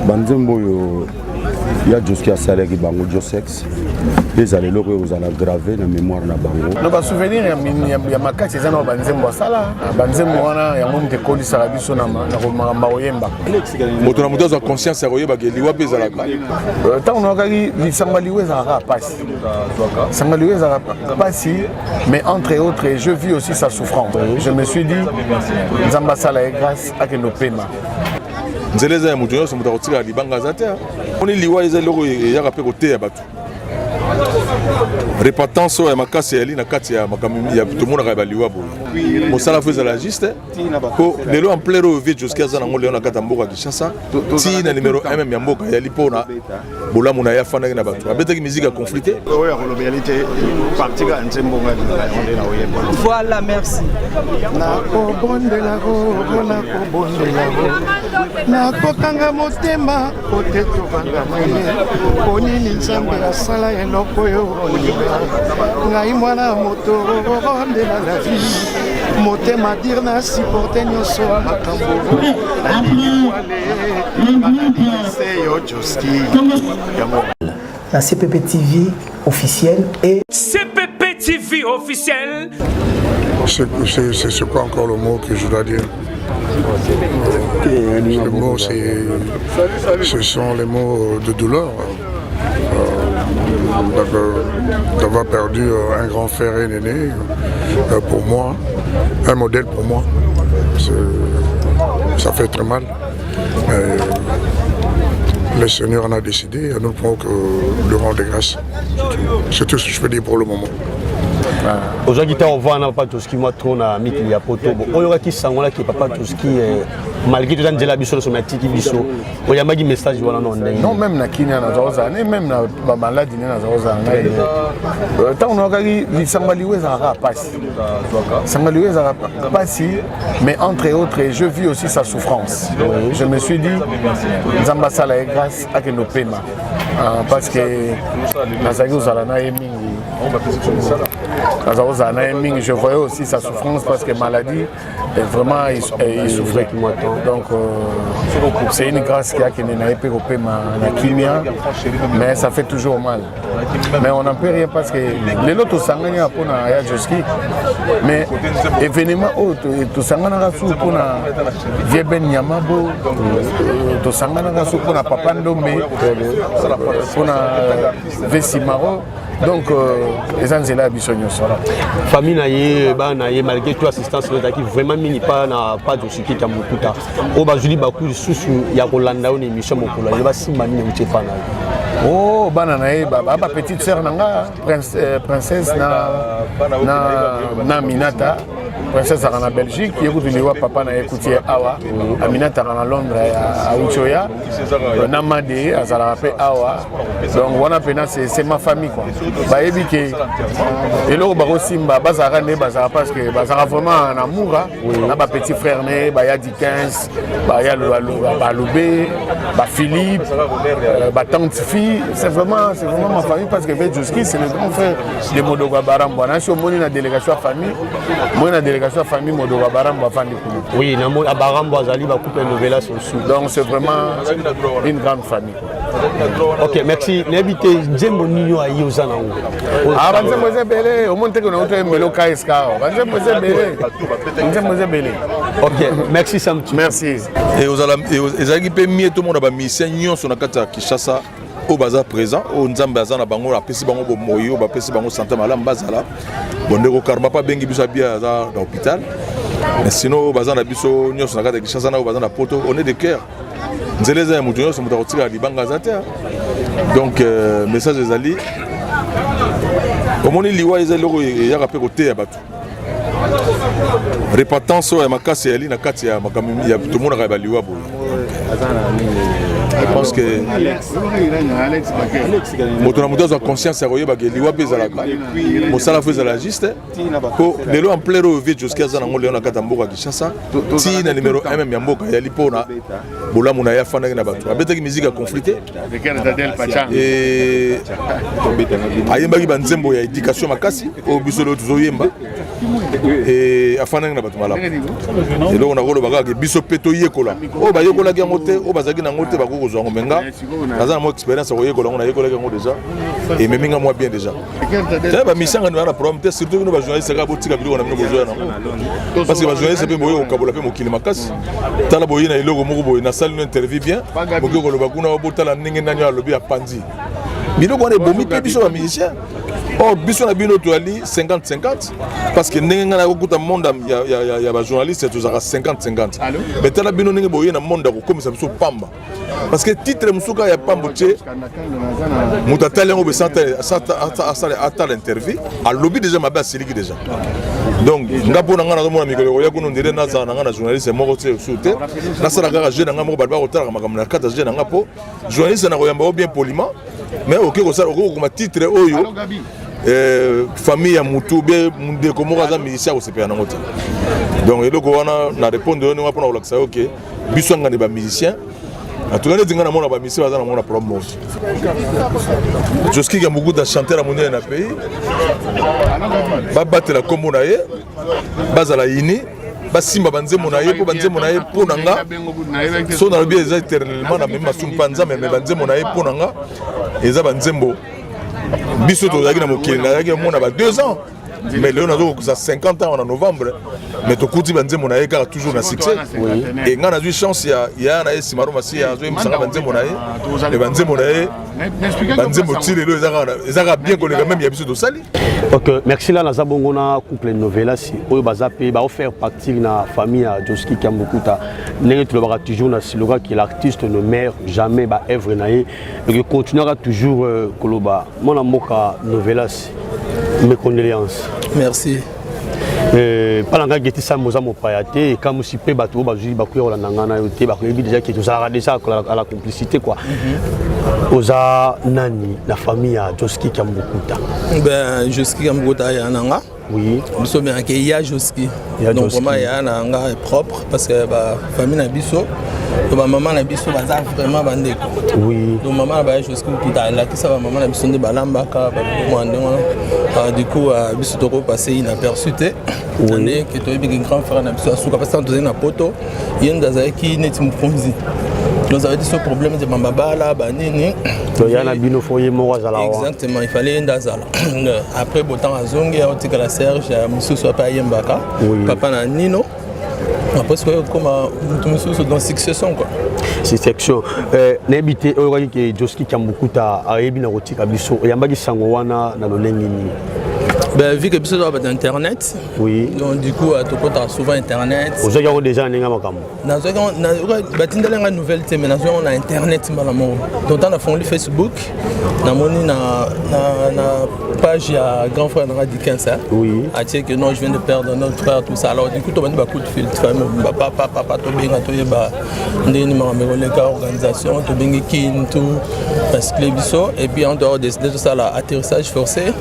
Banzembo il y a jusqu'à salaire qui bango Josex les allées là vous allez graver la mémoire na bango no ba souvenir ya makati za na banzembo sala banzembo wana ya mom te kolisa la biso na ma oyemba moto na moto za conscience ya oyeba ke liwa peza la tant on a dit sangaliwe za rapasi sangaliwe za rapasi mais entre autres je vis aussi sa souffrance je me suis dit nzamba sala et grâce à que nos paiements nzeleza ya mutu nyonso mutu akotika libanga za te oni liwa eza eloko eyaka mpe koteya bato repentance ya makasi yali na kati ya makambo ya tomonaka ya baliwa boye mosala fo ezala juste po lelo ampleur oyo vie joski aza nango lelo na kati ya mboka ya Kinshasa ti na numero 1 meme ya mboka yali mpona bolamu na ye afandaki na bato abetaki miziki ya conflite oyo akolobeli te partika ya nzembonga nde na oyeba voilà merci nakobondelako nakokanga motema kote tobanga maye ponini nzambe asala eloko oyo ngai mwana moto ondela la vie motema dire na supporte nyonso makambo seyo joski la CPP TV officielle et CPP TV officielle. C'est quoi encore le mot que je dois dire? Les mots, ce sont les mots de douleur. D'avoir perdu un grand frère et un aîné, pour moi, un modèle pour moi, ça fait très mal. Le Seigneur en a décidé et nous pouvons lui rendre grâce. C'est tout ce que je peux dire pour le moment. Aujourd'hui, on voit papa Toski moi trop na mikili ya poto bon oyo ki sangola ki papa Toski malgré tout ça la biso so matiki biso oya magi message wana non non même na kinya na zoza même na ba maladi na zoza na tant on a dit sangaliwe za rapasi sangaliwe za rapasi mais entre autres je vis aussi sa souffrance je me suis dit nzamba sala et grâce à que nos paiements parce que nazaki uzala na yemingi je voyais aussi sa souffrance parce que maladie, vraiment, il souffrait. Donc, c'est une grâce qu'il y a qui n'a pas coupé ma chimia, mais ça fait toujours mal. Mais on n'en peut rien parce que les autres sont pour na Joski, mais événement autre, tout ça n'a sous pour na Vieben Yamabo, tout ça n'a sous pour na Papandombe, pour na Vessimaro. Donc, les gens sont là, famille naie, malgré toute assistance, qui vraiment mini pas na pas de ce qui est à Mokuta. Au bas, je dis beaucoup sous ya Rolanda une émission Mokola. Il va si mani ou pas na. Oh, bananae, ma petite sœur nanga, princesse na Minata. Princesse en Belgique, qui écoute le papa na écouté Awa, Aminata en Londres à Uchoya, Namade à Zalapé Awa. Donc on a pena c'est ma famille quoi. Bah éviter. Et là bah aussi bazara ne bazara parce que bazara vraiment en amour là bah petit frère né bah y a 15 bah y a le Loubé bah Philippe bah tante fille c'est vraiment ma famille parce que Vejuski c'est le grand frère de Modoga Barambo. On a sur la délégation famille moi la délégation famille Modoga Barambo fandi. Oui na mo Barambo azali ba couper novela sur donc c'est vraiment une grande famille. OK merci n'habite Nzembo Nino ayi ozana ngo. Ah banzembo zebele o monte ko na uto mbelo KSK. Banzembo zebele. Nzembo zebele. OK merci Sam. Merci. Et ozala ezaki pe mieux tout le monde ba mission nyonso na kata Kinshasa au bazar présent au Nzambe azana bango la pesi bango moyo ba pesi bango santé malam bazala bondeko karma pa bengi biso bia za dans l'hôpital mais sinon bazana biso nyonso na kata Kinshasa na bazana poto on est de cœur nzeleza ya mutu nyonso mutu akotika libanga za te donc message ezali omoni liwa eza loko yaka pe koteya bato repentance ya makasi yali na kati ya makambo ya tomonaka ya baliwa boye Je pense que moto na moto a conscience ya koyeba ke liwa mpe ezalaka mosala fo ezala juste po lelo ampleur oyo vie joski aza nango lelo na kati ya mboka ya Kinshasa ti na numéro 1 meme ya mboka yali mpona bolamu na ye afandaki na bato abetaki musike ya conflité ayembaki banzembo ya éducation makasi oyo biso lelo tozoyemba afandaki na bato malamu eloko nakoloba kaka biso mpe toyekola oyo bayekolaki yango te oyo bazalaki nango te bakoki kozwa yango menga naza na mo expérience ya koyekola yango nayekolaki yango déjà ememinga mwa bien déjà tala bamisanga na problème te surtout bino bajournaliste kaka botika biloko na bino bozoya nango parce que bajournaliste mpe boye kokabola mpe mokili makasi tala boye na eloko moko boye nasali no interview bien bokoki koloba kuna botala ndenge nani alobi ya panzi biloko wana ebomi mpe biso bamusicien or biso na bino toali 50-50 parce que ndenge nga nakokuta monde ya bajournaliste tozalaka 50-50 mais tala bino ndenge boye na monde akokomisa biso pamba parce que titre mosuka ya pambo tie moto atali yango atala interview alobi déjà mabe asiliki déjà donc nga mpo na nga nazomona mikolo koya kuna ndire nazala na nga na journaliste moko te su te nasala kaka je na nga moko bato bakotalaka makambo na kati ya je na nga mpo journaliste na koyamba o bien poliment mais okoki kosala okoki kokoma titre oyo famille ya mutu be ndeko moko aza musicien akosepela nango te donc eloko wana na répondre oyo ndenge mpona kolakisa yo ke biso ngani bamusicien atuka neti nga namona bamusicien baza namona problème moko joski Kambukuta chanteur monene na pays babatela kombo na ye bazala ini basimba banzembo na ye mpo banzembo na ye mpo na nga so nalobi eza éternellement na memi masumu mpa nzambe me banzembo na ye mpo na nga eza banzembo biso tozalaki na mokili nazalaki omona ba 2 ans mais lelo nazokokusa 50 ans en novembre mais tokuti banzembo na ye kaka toujours na succès et nga nazwi chance ya na ye simaro masi azoyemisanga banzembo na ye e banzembo na ye banzembo ti lelo ezaka bien koleka même ya biso tosali. Ok, merci là naza bongo na couple Novelas oyo baza pe ba faire partie na famille ya Joski Kambukuta ndenge tulobaka toujours na siloga que l'artiste ne meurt jamais ba œuvre na ye et continuera toujours koloba mona moka Novelas mes condoléances. Merci. Palanga geti sa moza mopayate comme si pe bato bazui bakuya na ngana yote bakoyebi déjà que tozala déjà à la complicité quoi. Oza nani la famille ya Joski Kambukuta. Ben Joski Kambukuta ya nanga. Oui. Nous sommes bien qu'il y a Joski. Donc comment il y a nanga propre parce que ba famille na biso ba maman na biso baza vraiment bandeko. Oui. Donc maman ba Joski Kambukuta là qui ça ba maman na biso de balamba ka ba mwande du coup biso toko passer inaperçu te. Oui. Que tu es un grand frère na biso asuka parce que tu es na poto yenda za ki neti mukonzi. Nous avons dit ce problème de Mambabala, Banini. Exactement, il fallait un dazala. Après, Botan a Zongi, on a la Serge, Moussou Sopa Yembaka, Papa na Nino. Après, c'est comme un dans succession. C'est section. N'habité, on voit que Joski Kambukuta a ébi na rotika biso. Yambaki Sangowana na l'olengini. Ben, vu que tu as internet, oui. Donc du coup, tu as souvent internet. Vous avez déjà un ingénieur. Nous avons une nouvelle thème, nous avons internet. Donc on a fait Facebook, on a page à grand frère Radical ça. Oui. A dit que non, je viens de perdre notre frère tout ça. Alors du coup, tu as un coup de fil, papa, tu bien tu organisation, tu bien kin tout parce que les bisous et puis en dehors de tout ça là, atterrissage forcé.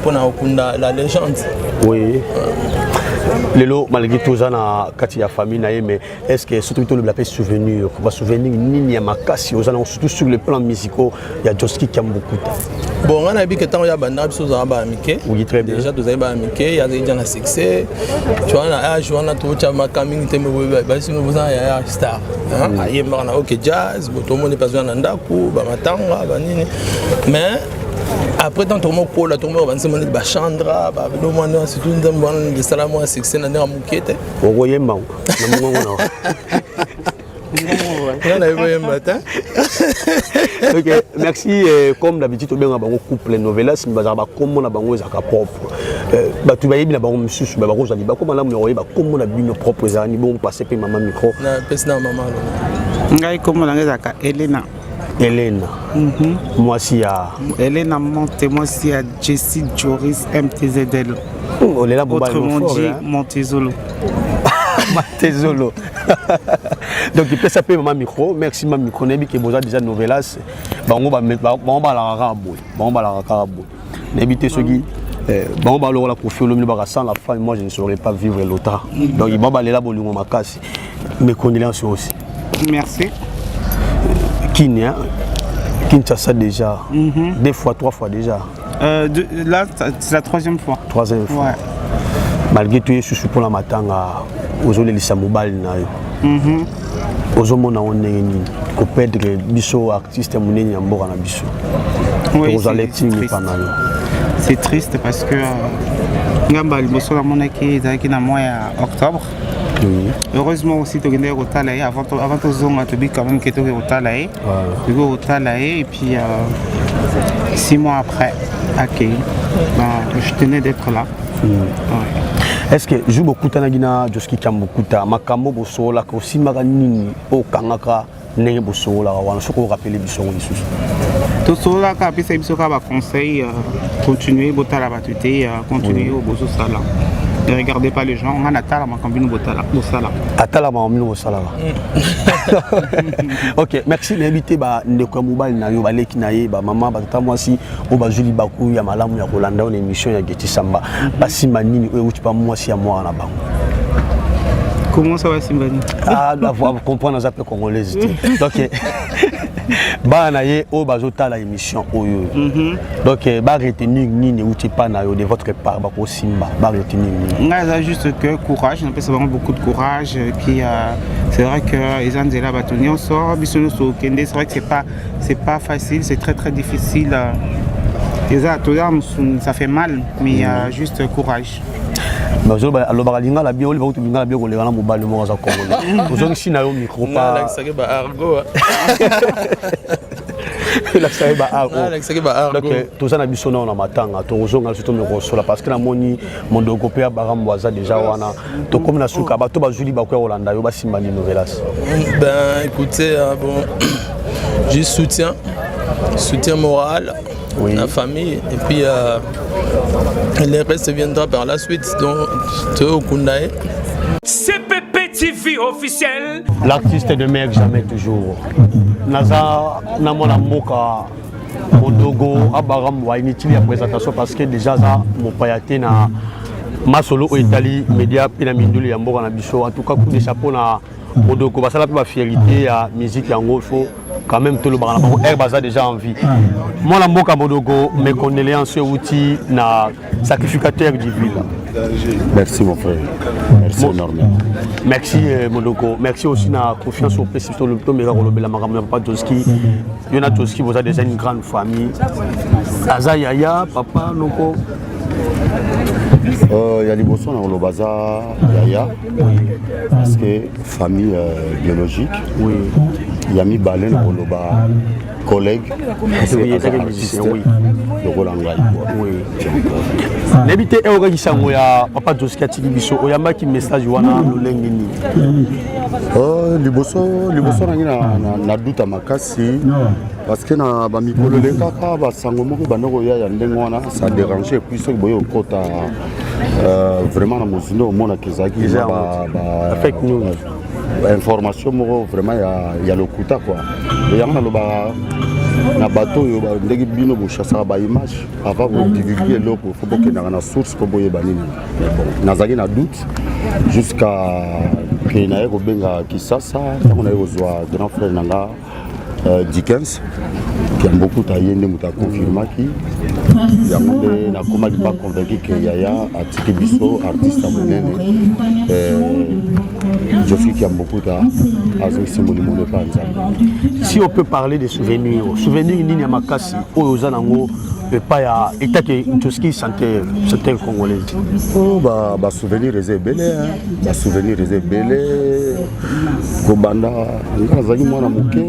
Pour la légende. Oui. Lelo malgré tout ça na kati ya famille na mais est-ce que surtout le appel souvenir va souvenir nini ya makasi aux gens surtout sur le plan musical il y a Joski Kambukuta. Bon on a vu que tant il y a banda biso za ba amike. Oui très bien. Déjà tous ba amike il y a déjà na succès. Tu vois na âge on a tout cha makaming te ba si nous ya star. Hein ayemba na OK jazz, tout le monde est pas besoin na ndaku ba matanga ba nini. Mais après tant tourment pour la tourment on va ba chandra ba le monde c'est tout un de salamo à succès na ndera mukete ogoye mbaw na mungo Ok, merci. Comme d'habitude, on a un couple Novelas, mais on a un propre. Tu vas y aller, on a comment là, comment on a nos propres amis, bon, passer par maman micro. Elena. Elena. Moi aussi à Elena Monte, moi aussi à Jessie Joris MTZL. Autrement dit Montezolo. Matezolo. Donc il peut s'appeler maman micro, merci maman micro nebi que boza déjà novelas. Bango ba la rabo. Bango ba la rabo. Nebi te sogi bango ba la confier le milieu sans la femme, moi je ne saurais pas vivre l'autre. Donc il va là bolingo makasi. Mes condoléances aussi. Merci. Kinya Kinshasa déjà. Deux fois, trois fois déjà. Là c'est la troisième fois. Troisième fois. Ouais. Malgré tout, je suis pour la matanga aux olelisa mobile na yo. Ozomona oneni ko perdre biso artiste muneni mboka na biso. Oui, c'est triste parce que ngamba liboso la monaki ezaki na mois ya octobre. Heureusement aussi tu gagné au Talaï avant ton zonga tu quand même que tu au Talaï. Tu go au Talaï et puis 6 mois après OK. Je tenais d'être là. Est-ce que je beaucoup tanagina Joski Kambukuta makambo bosola ko simaka nini o kangaka ndenge bosola wana soko rappeler biso lisusu to sola ka pesa biso ka ba conseil continuer botala batute continuer au bozo sala. Ne regardez pas les gens, on a atala makambino botala bosala atala makambino bosala. OK, merci d'inviter ba ndeko mobile na yo baleki na ye ba mama ba tata mwasi o ba juli baku ya malamu ya kolanda on émission ya Geti Samba basima nini o uti pa mwasi ya mwa na bango. Comment ça va Simbani? Ah, la voix comprendre les appels congolais. Donc ba na ye o bazota la émission oyo. Donc ba retenir nini uti pa na yo de votre part ba ko simba ba retenir nini. Nga juste que courage, on a vraiment beaucoup de courage et puis c'est vrai que les Anzela batoni on sort bisono so kende, c'est vrai que c'est pas facile, c'est très difficile. Ça fait mal mais juste courage. Mais alors bagalinga la bien oli ba kutunga la bien ko le kana mobile mo za Congo. Ozongi sina yo micro pa. La sake ba argo. La sake ba argo. La sake ba argo. Donc tout ça na biso na matanga to ozonga surtout me kosola parce que na moni mondo kopea baramboza déjà wana. To comme na suka ba to ba juli ba ko Holanda yo ba simbani novelas. Ben écoutez bon je soutien moral. Oui. La famille et puis le reste viendra par la suite donc au Kundae. CPP TV officiel. L'artiste ne meurt jamais toujours. Naza namona moka modogo abaram wa inutile la présentation parce que déjà ça mon payaté na masolo au Italie média pina minduli ya mboka na biso en tout cas coup de chapeau na modogo basala pe ba fierté ya musique yango faut quand même tout le monde a déjà envie. Moi la mboka modogo mes condoléances outil na sacrificateur du ville. Merci mon frère. Merci énormément. Merci modogo. Merci aussi na confiance au président le to mega kolobela makambo ya papa Joski. Yona Joski vous a déjà une grande famille. Aza yaya papa noko. Il y a les bossons dans le bazar yaya parce que famille biologique. Oui. Il y a mis baleine dans le bas collègue artiste de Roland Gaï. Oui. N'habitez pas au Gisango ya papa Joski atiki biso oyamba ki message wana lolengi ni. Les bossons na doute makasi parce que na ba mikolo le kaka ba sango moko banoko ya ndenge wana ça déranger puis so boyo kota vraiment na mozindo mona kezaki ba fake news information moko vraiment ya lokuta quoi yanga loba na bateau yo ndenge bino bo chassa ba image avant de divulguer loko faut que na source ko boye banini nazaki na doute jusqu'à que na ko benga Kisasa on a reçoit grand frère nanga Dickens qui a beaucoup taillé ne muta confirmé qui n'a pas convaincu que Yaya a tiré biso artiste monene je suis qui a beaucoup si on peut parler des souvenirs nini makasi oyo zanango pas ya état que Joski chanteur congolais ba souvenir les belé ba souvenir les belé ko banda ngazaki mwana muke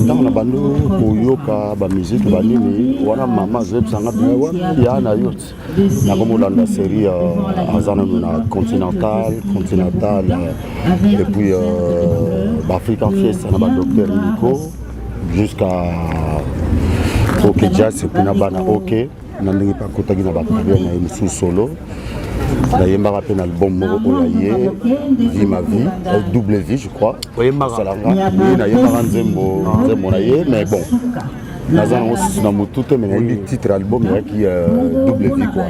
ndanga na bando ko yoka ba musique ba nini wana mama zebsanga bien wana ya na yot na comme la série azana na continental et puis African Fiesta na ba docteur Nico jusqu'à OK Jazz et puis na bana OK na ndenge pa kotaki na ba problème na sous solo nayembaka mpe na album moko oyo ye vie ma vie double vie je crois osalanga nayembaka nzembo na ye mais bon naza nango susu na motu te mais nayebi titre album eyaki double vie quoi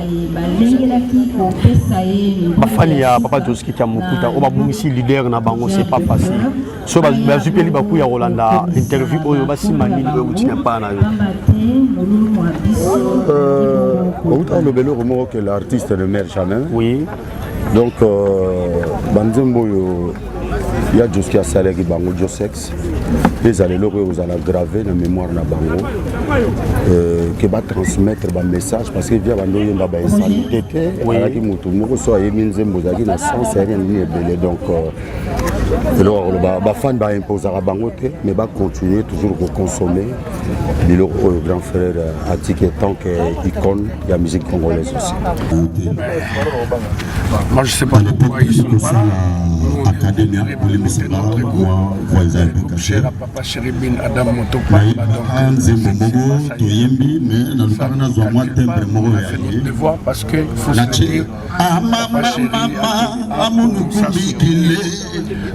bafani ya papa Joski ya mokuta oyo babungisi leader na bango c'est pas facile so bazwipeli baku ya kolanda interview oyo basima nini oyo kotina mpa na yo outa olobeloko moko ke l'artiste ne meurt jamais oui donc banzembo oyo ya Joski asalaki bango Josex ezala eloko oyo kozala grave na mémoire na bango ke batransmettre bamessage parce que via bando oyemba bainsanité te alaki motu moko so ayembi nzembo ozalaki na sens ya nini ebele donc eloko koloba bafani baimposaka bango te mais bacontinue toujours koconsommer biloko oyo grand frère atiki tant que icône ya musique congolaise aussi. Moi je sais pas pourquoi ils sont pas là. Notre groupe, cher à papa Chéribine Adam Motopa, on a fait notre devoir parce qu'il faut se dire papa Chéri,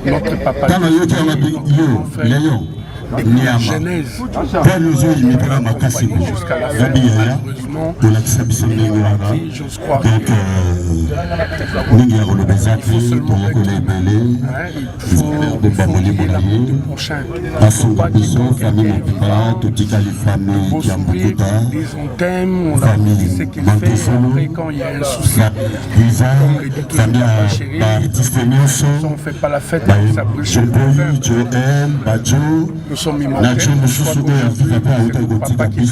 notre papa depuis la genèse jusqu'à la fin, malheureusement, j'ose croire il faut seulement il faut oublier la route du prochain. Il ne faut pas qu'il beau sourire, disons thème, on a dit ce qu'il fait, après quand il y a un souci, comme le dit toujours papa Chéri, on ne fait pas la fête, ça brûle le vin. Nous sommes immortels, papa qui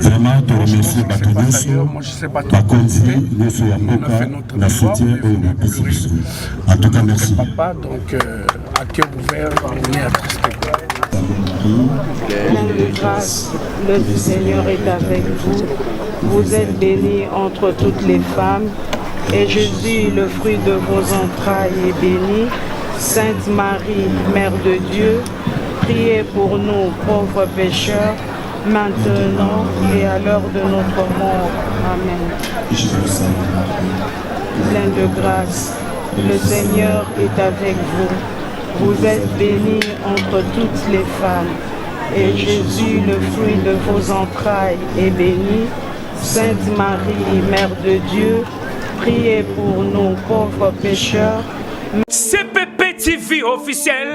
vraiment te remercier bato nyonso bakonzi nyonso ya mboka na soutien oyo napesi biso en tout cas merci papa donc à cœur ouvert on est attristé. Plein de grâce, le Seigneur est avec vous. Vous êtes bénie entre toutes les femmes et Jésus, le fruit de vos entrailles, est béni. Sainte Marie, Mère de Dieu, priez pour nous pauvres pécheurs, maintenant et à l'heure de notre mort. Amen. Plein de grâce, le Seigneur est avec vous. Vous êtes bénie entre toutes les femmes, et Jésus, le fruit de vos entrailles, est béni. Sainte Marie, Mère de Dieu, priez pour nous pauvres pécheurs. CPP TV officiel.